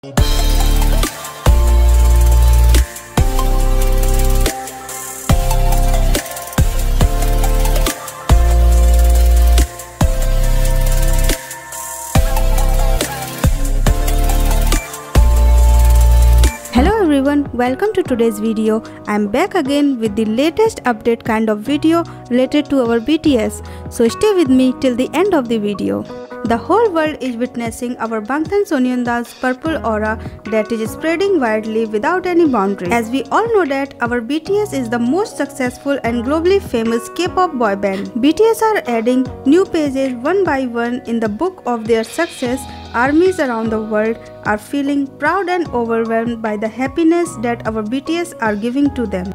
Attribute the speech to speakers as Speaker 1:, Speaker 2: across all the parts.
Speaker 1: Hello everyone, welcome to today's video. I am back again with the latest update kind of video related to our BTS. So stay with me till the end of the video. The whole world is witnessing our Bangtan Sonyeonda's purple aura that is spreading widely without any boundaries. As we all know that our BTS is the most successful and globally famous K-pop boy band. BTS are adding new pages one by one in the book of their success. Armies around the world are feeling proud and overwhelmed by the happiness that our BTS are giving to them.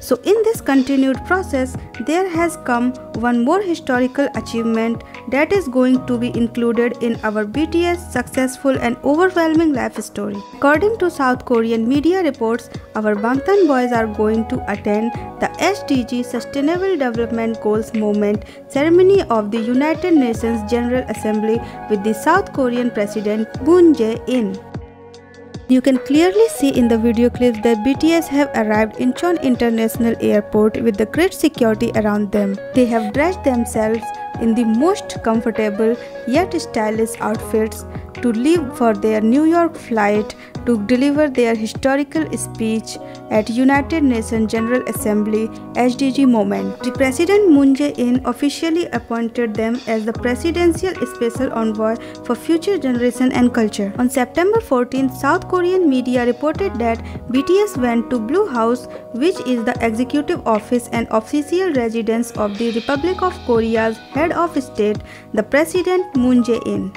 Speaker 1: So in this continued process, there has come one more historical achievement that is going to be included in our BTS successful and overwhelming life story. According to South Korean media reports, our Bangtan boys are going to attend the SDG Sustainable Development Goals Movement ceremony of the United Nations General Assembly with the South Korean President Moon Jae-in. You can clearly see in the video clips that BTS have arrived in Incheon International Airport with the great security around them. They have dressed themselves in the most comfortable yet stylish outfits to leave for their New York flight to deliver their historical speech at United Nations General Assembly SDG moment. The President Moon Jae-in officially appointed them as the Presidential Special Envoy for Future Generation and Culture. On September 14, South Korean media reported that BTS went to Blue House, which is the executive office and official residence of the Republic of Korea's head of state, the President Moon Jae-in,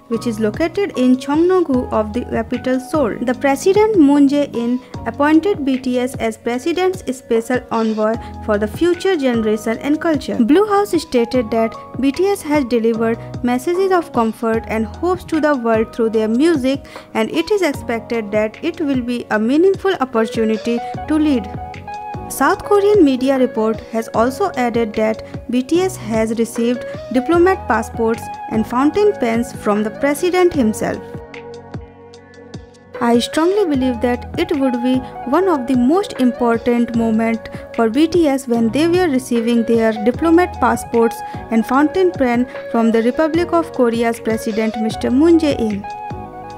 Speaker 1: which is located in Cheongno-gu of the capital Seoul. The President Moon Jae-in appointed BTS as President's Special Envoy for the Future Generation and Culture. Blue House stated that BTS has delivered messages of comfort and hopes to the world through their music, and it is expected that it will be a meaningful opportunity to lead. South Korean media report has also added that BTS has received diplomat passports and fountain pens from the president himself. I strongly believe that it would be one of the most important moments for BTS when they were receiving their diplomat passports and fountain pen from the Republic of Korea's President Mr. Moon Jae-in.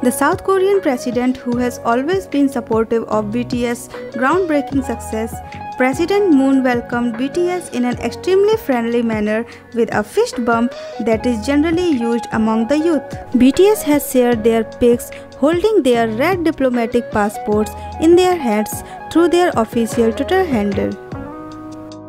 Speaker 1: The South Korean president, who has always been supportive of BTS' groundbreaking success, President Moon welcomed BTS in an extremely friendly manner with a fist bump that is generally used among the youth. BTS has shared their pics holding their red diplomatic passports in their hands through their official Twitter handle.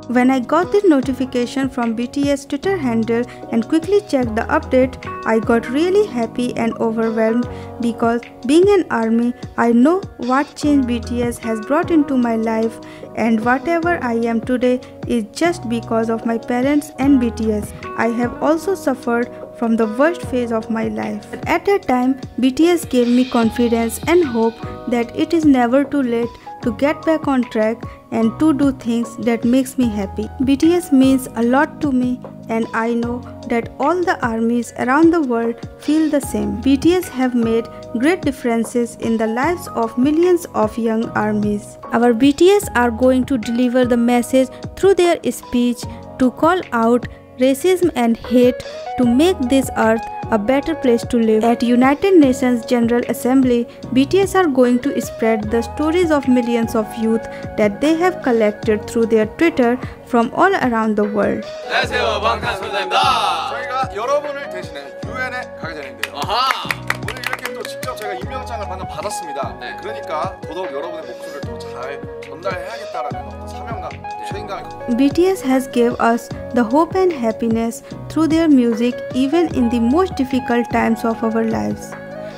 Speaker 1: When I got the notification from BTS Twitter handle and quickly checked the update, I got really happy and overwhelmed because being an ARMY, I know what change BTS has brought into my life, and whatever I am today is just because of my parents and BTS. I have also suffered from the worst phase of my life. But at that time, BTS gave me confidence and hope that it is never too late to get back on track and to do things that makes me happy. BTS means a lot to me, and I know that all the armies around the world feel the same. BTS have made great differences in the lives of millions of young armies. Our BTS are going to deliver the message through their speech to call out racism and hate to make this earth a better place to live. At United Nations General Assembly, BTS are going to spread the stories of millions of youth that they have collected through their Twitter from all around the world.
Speaker 2: 안녕하세요, 방탄소년단입니다.
Speaker 3: 저희가 여러분을 대신해 유엔에 가게 되는데요. 오늘 이렇게 또 직접 제가 임명장을 방금 받았습니다.
Speaker 2: 네.
Speaker 3: 그러니까 더더욱 여러분의 목소리를 더 잘 전달해야겠다라는 어떤 사명감, 책임감이.
Speaker 1: BTS has gave us the hope and happiness through their music even in the most difficult times of our lives.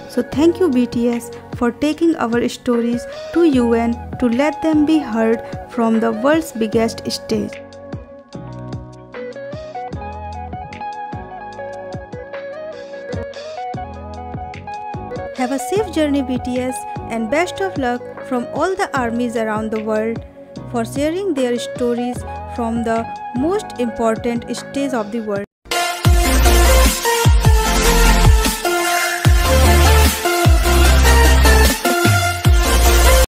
Speaker 1: So thank you BTS for taking our stories to UN to let them be heard from the world's biggest stage. Have a safe journey BTS, and best of luck from all the armies around the world for sharing their stories from the most important stage of the world.